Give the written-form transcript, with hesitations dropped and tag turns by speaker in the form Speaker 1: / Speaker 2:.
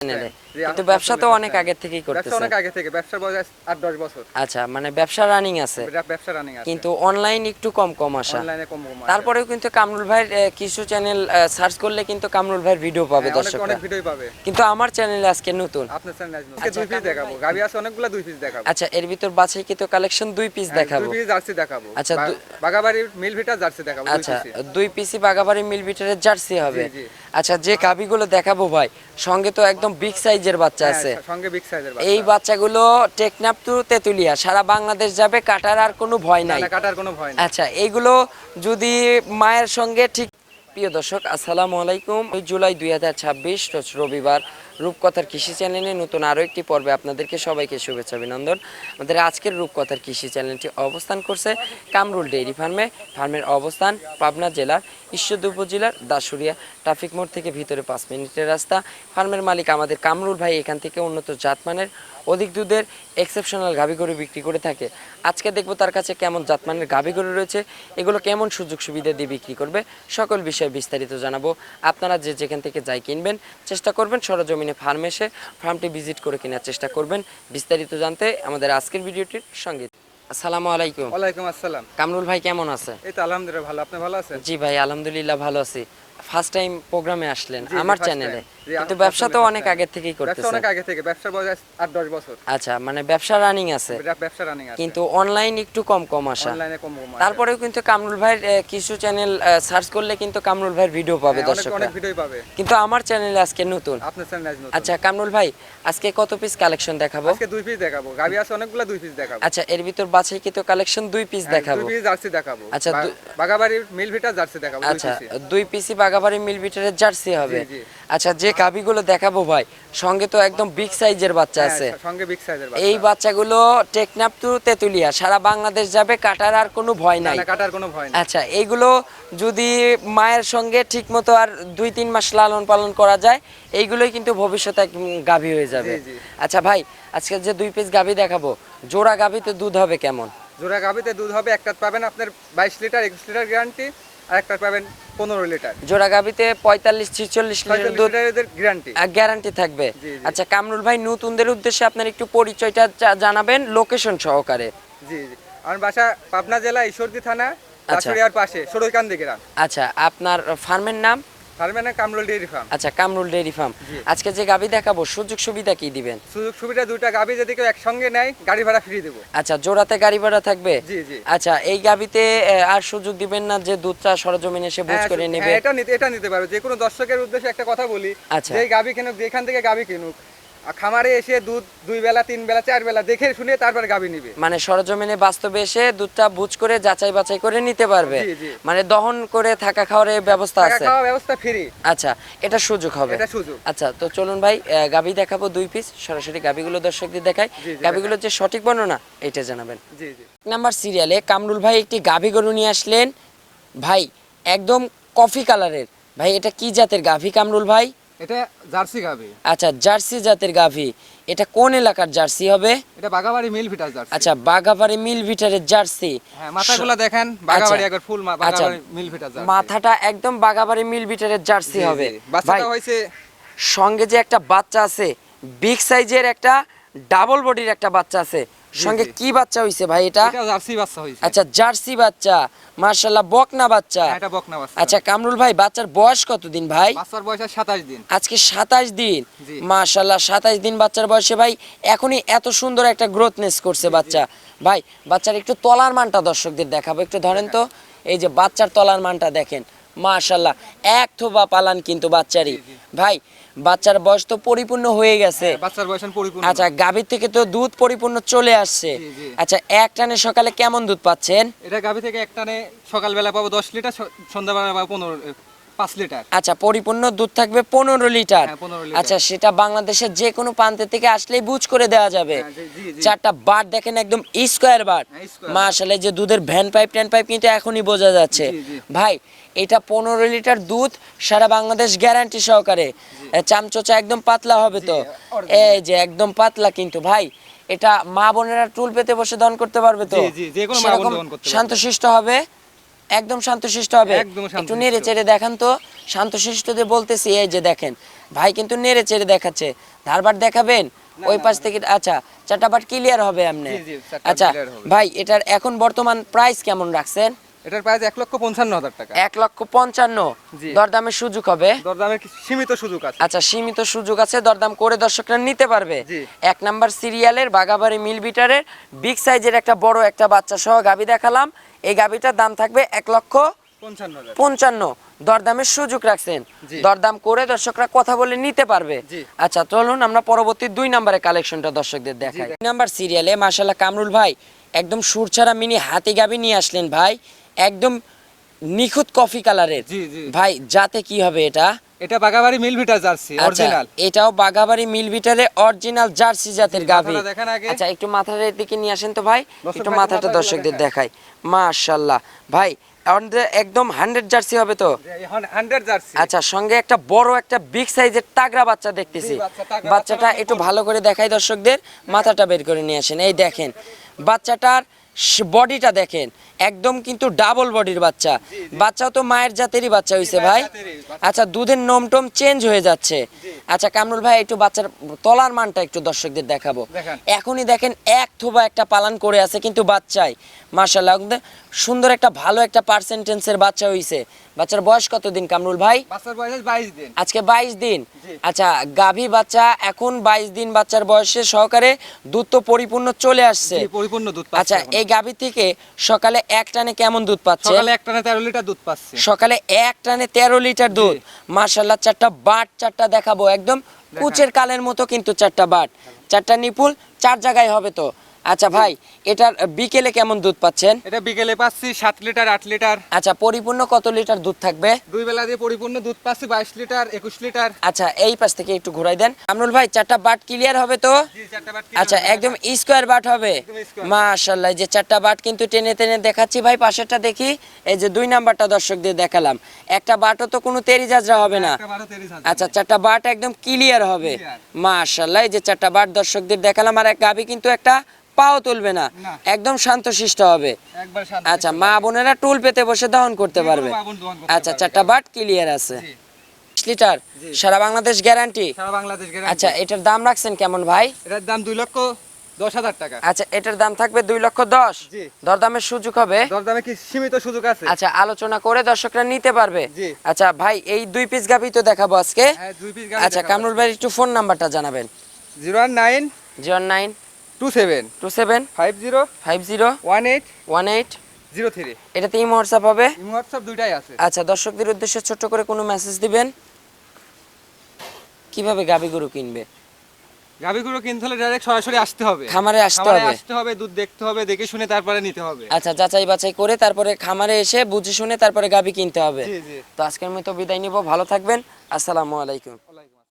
Speaker 1: কিন্তু ব্যবসা তো অনেক আগে থেকেই করতেছেন।
Speaker 2: ব্যবসা অনেক আগে থেকে, ব্যবসার বয়স 8-10 বছর।
Speaker 1: আচ্ছা, মানে ব্যবসা রানিং আছে,
Speaker 2: ব্যবসা রানিং আছে,
Speaker 1: কিন্তু অনলাইন একটু কম কম আসা।
Speaker 2: অনলাইনে কম কম আসে।
Speaker 1: তারপরেও কিন্তু কামরুল ভাইয়ের কিছু চ্যানেল সার্চ করলে কিন্তু কামরুল ভাইয়ের ভিডিও পাবে
Speaker 2: অনেক
Speaker 1: দর্শকরা।
Speaker 2: অনেক ভিডিও পাবে।
Speaker 1: কিন্তু আমার চ্যানেলে আজকে নতুন,
Speaker 2: আপনার চ্যানেলে আজকে দুই পিস দেখাবো। গাবি আছে অনেকগুলা, দুই পিস দেখাবো।
Speaker 1: আচ্ছা, এর ভিতর বাছাই কিন্তু কালেকশন দুই পিস দেখাবো।
Speaker 2: দুই পিস জার্সি দেখাবো।
Speaker 1: আচ্ছা,
Speaker 2: বাগাবাড়ির মিল ভিটার জার্সি দেখাবো।
Speaker 1: আচ্ছা, দুই পিসি বাগাবাড়ি মিল বিটারের জার্সি হবে। আচ্ছা, যে গাবিগুলো দেখাবো ভাই, সঙ্গে তো একদম বিগ সাইজের বাচ্চা আছে।
Speaker 2: সঙ্গে বিগ সাইজের বাচ্চা।
Speaker 1: এই বাচ্চাগুলো টেকনাফ টু তেতুলিয়া সারা বাংলাদেশ যাবে, কাটার আর কোনো ভয় নাই।
Speaker 2: না, কাটার কোনো ভয় নাই।
Speaker 1: আচ্ছা, এইগুলো যদি মায়ের সঙ্গে ঠিক। প্রিয় দর্শক, আসসালামু আলাইকুম। জুলাই 2026 রোজ রবিবার, রূপকথার কৃষি চ্যানেলে নতুন আরও একটি পর্বে আপনাদেরকে সবাইকে শুভেচ্ছা অভিনন্দন। আমাদের আজকের রূপকথার কৃষি চ্যানেলটি অবস্থান করছে কামরুল ডেইরি ফার্মের অবস্থান পাবনা জেলার ঈশ্বরদী উপজেলার দাসুরিয়া ট্রাফিক মোড় থেকে ভিতরে 5 মিনিটের রাস্তা। ফার্মের মালিক আমাদের কামরুল ভাই এখান থেকে উন্নত জাতমানের অধিক দুধের এক্সেপশনাল গাভী গরু বিক্রি করে থাকে। আজকে দেখবো তার কাছে কেমন জাতমানের গাভী গরু রয়েছে, এগুলো কেমন সুযোগ সুবিধা দিয়ে বিক্রি করবে, সকল বিষয়ে বিস্তারিত জানাবো। আপনারা যে যেখান থেকে যাই কিনবেন, চেষ্টা করবেন সরজমিনে ফার্মে এসে ফার্মটি ভিজিট করে কেনার চেষ্টা করবেন। বিস্তারিত জানতে আমাদের আজকের ভিডিওটির সঙ্গে। আসসালামু আলাইকুম।
Speaker 2: ওয়ালাইকুম আসসালাম।
Speaker 1: কামরুল ভাই কেমন আছে?
Speaker 2: এই তো আলহামদুলিল্লাহ ভালো, আপনি ভালো আছেন?
Speaker 1: জি ভাই, আলহামদুলিল্লাহ ভালো আছি। ফার্স্ট টাইম প্রোগ্রামে আসলেন আমার চ্যানেলে, কিন্তু ব্যবসা তো অনেক আগে থেকেই করতেছেন।
Speaker 2: ব্যবসা অনেক আগে থেকে, ব্যবসার বয়স 8-10 বছর।
Speaker 1: আচ্ছা, মানে ব্যবসা রানিং আছে,
Speaker 2: ব্যবসা রানিং আছে,
Speaker 1: কিন্তু অনলাইন একটু কম কম আসা।
Speaker 2: অনলাইনে কম কম আসে।
Speaker 1: তারপরেও কিন্তু কামরুল ভাইয়ের কিছু চ্যানেল সার্চ করলে কিন্তু কামরুল ভাইয়ের ভিডিও পাবে দর্শকরা।
Speaker 2: অনেক ভিডিও পাবে।
Speaker 1: কিন্তু আমার চ্যানেলে আজকে নতুন।
Speaker 2: আপনার চ্যানেলে আজকে নতুন।
Speaker 1: আচ্ছা কামরুল ভাই, আজকে কত পিস কালেকশন দেখাবো?
Speaker 2: আজকে দুই পিস দেখাবো। গাবি আছে অনেকগুলা, দুই পিস দেখাবো।
Speaker 1: আচ্ছা, এর ভিতর বাছাই কিন্তু কালেকশন দুই পিস দেখাবো।
Speaker 2: দুই পিস জার্সি দেখাবো।
Speaker 1: আচ্ছা,
Speaker 2: বাগাবাড়ির মিল ভিটার জার্সি দেখাবো।
Speaker 1: আচ্ছা, দুই পিসি বাগাবাড়ি মিল বিটারের জার্সি হবে। আচ্ছা, যে গাবিগুলো দেখাবো ভাই, সঙ্গে তো একদম বিগ সাইজের বাচ্চা আছে।
Speaker 2: সঙ্গে বিগ সাইজের বাচ্চা।
Speaker 1: এই বাচ্চাগুলো টেকনাফ টু তেতুলিয়া সারা বাংলাদেশ যাবে, কাটার আর কোনো ভয় নাই।
Speaker 2: না, কাটার কোনো ভয় নাই।
Speaker 1: আচ্ছা, এইগুলো যদি মায়ের সঙ্গে ঠিকমতো আর 2-3 মাস লালন পালন করা যায়, এইগুলোই কিন্তু ভবিষ্যতে গাভী হয়ে যাবে। আচ্ছা ভাই, আজকে যে দুই পিস গাভী দেখাবো, জোড়া গাভীতে দুধ হবে কেমন?
Speaker 2: জোড়া গাভীতে দুধ হবে, একটা পাবেন আপনার 22 লিটার 21 লিটার গ্যারান্টি, আর একটা পাবেন 15 লিটার।
Speaker 1: জোড়া গাভীতে 45-46 লিটার দুধ গ্যারান্টি থাকবে। আচ্ছা কামরুল ভাই, নতুনদের উদ্দেশ্যে আপনার একটু পরিচয়টা জানাবেন লোকেশন সহকারে।
Speaker 2: জি জি, আমার বাসা পাবনা জেলা ঈশ্বরদী থানা, দাসুরিয়ার পাশে সরইকান্দি গ্রাম।
Speaker 1: আচ্ছা, আপনার ফার্মের নাম?
Speaker 2: ফার্মের নাম কামরুল ডেইরি ফার্ম।
Speaker 1: আচ্ছা, কামরুল ডেইরি ফার্ম। আজকে যে গাভী দেখাবো, সুযোগ সুবিধা কি দিবেন?
Speaker 2: সুযোগ সুবিধা, দুইটা গাভী যদি কেউ একসঙ্গে নেয় গাড়ি ভাড়া ফ্রি দেব।
Speaker 1: আচ্ছা, জোড়াতে গাড়ি ভাড়া থাকবে?
Speaker 2: জি জি।
Speaker 1: আচ্ছা, এই গাভীতে আর সুযোগ দিবেন না যে দুধটা সরজমিনে এসে বুঝ করে নেবে?
Speaker 2: এটা নিতে পারবে। যে কোনো দর্শকের উদ্দেশ্যে একটা কথা বলি,
Speaker 1: আচ্ছা,
Speaker 2: যে গাভী কিনুক, যেখান থেকে গাভী কিনুক, খামারে এসে দুধ 2 বেলা 3 বেলা 4 বেলা দেখে শুনে তারপর গাভী নিবে।
Speaker 1: মানে সরজমিনে বাস্তবে এসে দুধটা বুঝ করে যাচাই বাছাই করে নিতে পারবে। মানে দহন করে থাকা খাওয়ার ব্যবস্থা আছে?
Speaker 2: থাকা খাওয়ার ব্যবস্থা ফ্রি।
Speaker 1: আচ্ছা, এটা সুযোগ হবে।
Speaker 2: এটা সুযোগ।
Speaker 1: আচ্ছা, তো চলুন ভাই, গাভী দেখাবো 2 পিস, সরাসরি গাভীগুলো দর্শকদের দেখাই। গাভীগুলোর যে সঠিক বর্ণনা এটা জানাবেন।
Speaker 2: জি জি।
Speaker 1: নাম্বার সিরিয়ালে কামরুল ভাই একটি গাভী গরু নিয়ে আসলেন ভাই, একদম কফি কালারের। ভাই, এটা কি জাতের গাভী কামরুল ভাই?
Speaker 2: এটা জার্সি গাভী।
Speaker 1: আচ্ছা, জার্সি জাতের গাভী। এটা কোন এলাকার জার্সি হবে?
Speaker 2: এটা বাগাবাড়ি মিল ভিটার জার্সি।
Speaker 1: আচ্ছা, বাগাবাড়ি মিল ভিটারের জার্সি।
Speaker 2: হ্যাঁ, মাথাগুলো দেখেন বাগাবাড়ি একবার ফুল বাগাবাড়ি মিল ভিটার জার্সি।
Speaker 1: মাথাটা একদম বাগাবাড়ি মিল ভিটারের জার্সি হবে।
Speaker 2: বাচ্চাটা হইছে,
Speaker 1: সঙ্গে যে একটা বাচ্চা আছে, বিগ সাইজের একটা ডাবল বডির একটা বাচ্চা আছে, সঙ্গে কি বাচ্চা হইছে ভাই? এটা
Speaker 2: জার্সি বাচ্চা হইছে।
Speaker 1: আচ্ছা, জার্সি বাচ্চা, মাশাআল্লাহ, বকনা বাচ্চা।
Speaker 2: এটা বকনা বাচ্চা।
Speaker 1: আচ্ছা কামরুল ভাই, বাচ্চার বয়স কত দিন ভাই?
Speaker 2: বাচ্চার বয়স 27 দিন।
Speaker 1: আজকে 27 দিন। মাশাআল্লাহ, 27 দিন বাচ্চার বয়সে ভাই এখনই এত সুন্দর একটা গ্রোথনেস করছে বাচ্চা। ভাই, বাচ্চার একটু তলার মানটা দর্শকদের দেখাবো, একটু ধরেন তো। এই যে বাচ্চার তলার মানটা দেখেন, মাশাআল্লাহ, এক থোবা পালান কিন্তু বাচ্চারই। ভাই, বাচ্চার বয়স তো পরিপূর্ণ হয়ে গেছে।
Speaker 2: বাচ্চার বয়স পরিপূর্ণ।
Speaker 1: আচ্ছা, গাভীর থেকে তো দুধ পরিপূর্ণ চলে আসছে। আচ্ছা, এক টানে সকালে কেমন দুধ পাচ্ছেন?
Speaker 2: এটা গাভী থেকে এক টানে সকালবেলা পাবো 10 লিটার, সন্ধ্যাবেলা পাবো 5 লিটার।
Speaker 1: আচ্ছা, পরিপূর্ণ দুধ থাকবে 15 লিটার। আচ্ছা, সেটা বাংলাদেশের যে কোনো প্রান্তে থেকে আসলেই বুঝ করে দেওয়া যাবে। চারটা বার দেখেন, একদম স্কয়ার বার। মাশাআল্লাহ, যে দুধের ভ্যান পাইপ ট্যান পাইপ কিন্তু এখনই বোঝা যাচ্ছে। ভাই, এটা 15 লিটার দুধ সারা বাংলাদেশ গ্যারান্টি সহকারে। চামচোচা একদম পাতলা হবে তো, এই যে একদম পাতলা কিন্তু ভাই। এটা মা বোনেরা টুল পেতে বসে দহন করতে পারবে তো?
Speaker 2: জি জি, যে কোনো মা বোন দহন করতে পারবে।
Speaker 1: শান্তশিষ্ট হবে। একদম শান্তশিষ্ট হবে।
Speaker 2: একদম
Speaker 1: একটু
Speaker 2: শান্তশিষ্ট।
Speaker 1: নেড়ে চেড়ে দেখান তো, শান্তশিষ্টদের বলতেছি। এই যে দেখেন ভাই কিন্তু নেড়ে চেড়ে দেখাচ্ছে, ধারবার দেখাবেন ওই পাশ থেকে। আচ্ছা, চারটা বাট ক্লিয়ার হবে এমনি।
Speaker 2: জি, জি, চারটা
Speaker 1: আচ্ছা
Speaker 2: clear হবে।
Speaker 1: ভাই, এটার এখন বর্তমান প্রাইস কেমন রাখছেন?
Speaker 2: এটার প্রাইস 1,55,000 টাকা।
Speaker 1: 1,55,000।
Speaker 2: জি।
Speaker 1: দরদামের সুযোগ হবে?
Speaker 2: দরদামের সীমিত সুযোগ আছে।
Speaker 1: আচ্ছা, সীমিত সুযোগ আছে, দরদাম করে দর্শকরা নিতে পারবে।
Speaker 2: জি।
Speaker 1: 1 নাম্বার সিরিয়ালের বাগাবাড়ি মিল বিটারের বিগ সাইজের একটা বড় একটা বাচ্চা সহ গাবি দেখালাম। এই গাবিটার দাম থাকবে 1,55,000।
Speaker 2: 55,000।
Speaker 1: দরদামের সুযোগ রাখছেন,
Speaker 2: জি।
Speaker 1: দরদাম করে দর্শকরা কথা বলে নিতে পারবে।
Speaker 2: জি।
Speaker 1: আচ্ছা চলুন আমরা পরবর্তী 2 নম্বরের কালেকশনটা দর্শকদের দেখাই। 2 নাম্বার সিরিয়ালে মাশাআল্লাহ কামরুল ভাই একদম সুরছাড়া মিনি হাতি গাবি নিয়ে আসলেন ভাই, একদম নিখুঁত কফি কালারের।
Speaker 2: জি, জি।
Speaker 1: ভাই জাতে কি হবে এটা?
Speaker 2: এটা বাগাবাড়ি মিল ভিটার জার্সি
Speaker 1: আচ্ছা,
Speaker 2: অরিজিনাল।
Speaker 1: এটাও বাগাবাড়ি মিল বিটারে অরিজিনাল জার্সি জাতের গাভী।
Speaker 2: মাথাটা দেখেন আগে।
Speaker 1: আচ্ছা, একটু মাথার দিকে নিয়ে আসেন তো ভাই,
Speaker 2: দর্শক
Speaker 1: একটু
Speaker 2: ভাই,
Speaker 1: মাথাটা
Speaker 2: মাথাগুলো
Speaker 1: দর্শকদের
Speaker 2: দেখায়।
Speaker 1: দেখাই। মাশাআল্লাহ ভাই, একদম 100 জার্সি হবে তো?
Speaker 2: 100 জার্সি।
Speaker 1: আচ্ছা, সঙ্গে একটা বড় একটা বিগ সাইজের তাগড়া বাচ্চা দেখতেছি।
Speaker 2: জি, তাগড়া
Speaker 1: বাচ্চাটা
Speaker 2: বাচ্চা
Speaker 1: একটু ভালো করে দেখাই দর্শকদের, মাথাটা বের করে নিয়ে আসেন। এই দেখেন বাচ্চাটার বডিটা দেখেন, একদম কিন্তু ডাবল বডির বাচ্চা। বাচ্চাও তো মায়ের জাতেরই বাচ্চা হইছে ভাই।
Speaker 2: জাতেরই বাচ্চা।
Speaker 1: আচ্ছা, দুধের নোম টোম চেঞ্জ হয়ে যাচ্ছে। আচ্ছা কামরুল ভাই, একটু বাচ্চার তলার মানটা একটু দর্শকদের দেখাবো।
Speaker 2: দেখান।
Speaker 1: এখনই দেখেন এক থোবা একটা পালন করে আছে কিন্তু বাচ্চাই মাশাআল্লাহ সুন্দর একটা ভালো একটা পার্সেন্টেন্সের বাচ্চা হইছে। বাচ্চার বয়স কতদিন কামরুল ভাই?
Speaker 2: বাচ্চার বয়স 22 দিন।
Speaker 1: আজকে 22 দিন।
Speaker 2: জি।
Speaker 1: আচ্ছা, গাভী বাচ্চা এখন 22 দিন বাচ্চার বয়সে সহকারে দুধ তো পরিপূর্ণ চলে আসছে।
Speaker 2: জি, পরিপূর্ণ দুধ পাচ্ছে।
Speaker 1: আচ্ছা,
Speaker 2: এখন।
Speaker 1: এই গাভী থেকে সকালে এক টানে কেমন দুধ পাচ্ছে?
Speaker 2: সকালে এক টানে 13 লিটার দুধ পাচ্ছে।
Speaker 1: সকালে এক টানে 13 লিটার দুধ। মাশাআল্লাহ, চারটা বাট চারটা দেখাবো, একদম কুচের কালের মতো কিন্তু চারটা বাট, চারটা নিপুল 4 জায়গায় হবে তো। আচ্ছা ভাই, এটার বিকেলে কেমন দুধ পাচ্ছেন?
Speaker 2: এটা বিকেলে পাচ্ছি 7 লিটার 8 লিটার।
Speaker 1: আচ্ছা, পরিপূর্ণ কত লিটার দুধ থাকবে?
Speaker 2: দুই বেলা দিয়ে পরিপূর্ণ দুধ পাচ্ছি 22 লিটার 21 লিটার।
Speaker 1: আচ্ছা, এই পাশ থেকে একটু ঘুরাই দেন আমরুল ভাই, চারটা বাট ক্লিয়ার হবে তো?
Speaker 2: জি, চারটা বাট
Speaker 1: আচ্ছা, একদম স্কোয়ার বাট হবে।
Speaker 2: একদম square।
Speaker 1: মাশাআল্লাহ, যে চারটা বাট কিন্তু টেনে টেনে দেখাচ্ছি ভাই। পাশেরটা দেখি, এই যে 2 নাম্বারটা দর্শকদের দেখালাম। একটা বাটও তো কোনো তেরি জাজরা হবে না।
Speaker 2: একটা বারো 23 হাজার।
Speaker 1: আচ্ছা, চারটা বাট একদম ক্লিয়ার হবে।
Speaker 2: Clear।
Speaker 1: মাশাআল্লাহ, এই যে চারটা বাট দর্শকদের দেখালাম। আর এক গাভী কিন্তু একটা পাও তুলবে না,
Speaker 2: না।
Speaker 1: একদম শান্তশিষ্ট হবে।
Speaker 2: একবার শান্ত।
Speaker 1: আচ্ছা, মা বোনেরা টুল পেতে বসে দহন করতে পারবে।
Speaker 2: মা বোন দহন করতে
Speaker 1: আচ্ছা,
Speaker 2: পারবে।
Speaker 1: চারটা বাট ক্লিয়ার আছে।
Speaker 2: জি।
Speaker 1: 20 লিটার
Speaker 2: জি।
Speaker 1: সারা বাংলাদেশ গ্যারান্টি।
Speaker 2: সারা বাংলাদেশ গ্যারান্টি।
Speaker 1: আচ্ছা, এটার দাম রাখছেন কেমন ভাই?
Speaker 2: এটার দাম 2,10,000 টাকা।
Speaker 1: আচ্ছা, এটার দাম থাকবে 2,10,000।
Speaker 2: জি।
Speaker 1: দরদামের সুযোগ হবে?
Speaker 2: দরদামে কি সীমিত সুযোগ আছে?
Speaker 1: আচ্ছা, আলোচনা করে দর্শকরা নিতে পারবে।
Speaker 2: জি।
Speaker 1: আচ্ছা ভাই, এই 2 পিস গাভী তো দেখাবো আজকে।
Speaker 2: হ্যাঁ, 2 পিস
Speaker 1: আচ্ছা কামরুল ভাই, একটু ফোন নাম্বারটা জানাবেন।
Speaker 2: 019
Speaker 1: 09
Speaker 2: 27
Speaker 1: 27
Speaker 2: 50
Speaker 1: 50
Speaker 2: 18
Speaker 1: 18
Speaker 2: 03।
Speaker 1: এটাতে ইমো হোয়াটসঅ্যাপ হবে?
Speaker 2: ইমো হোয়াটসঅ্যাপ দুইটাই আছে।
Speaker 1: আচ্ছা, দর্শকদের উদ্দেশ্যে ছোট্ট করে কোনো মেসেজ দিবেন? কিভাবে গাভী গরু কিনবে?
Speaker 2: গাভীগুলো কিনতে হলে ডাইরেক্ট সরাসরি আসতে হবে।
Speaker 1: খামারে আসতে
Speaker 2: খামারে
Speaker 1: হবে।
Speaker 2: আসতে হবে, দুধ দেখতে হবে, দেখে শুনে তারপরে নিতে হবে।
Speaker 1: আচ্ছা, যাচাই বাছাই করে তারপরে খামারে এসে বুঝে শুনে তারপরে গাভী কিনতে হবে।
Speaker 2: জি, জি।
Speaker 1: তো আজকের মতো বিদায় নিব, ভালো থাকবেন, আসসালামু আলাইকুম।
Speaker 2: ওয়ালাইকুম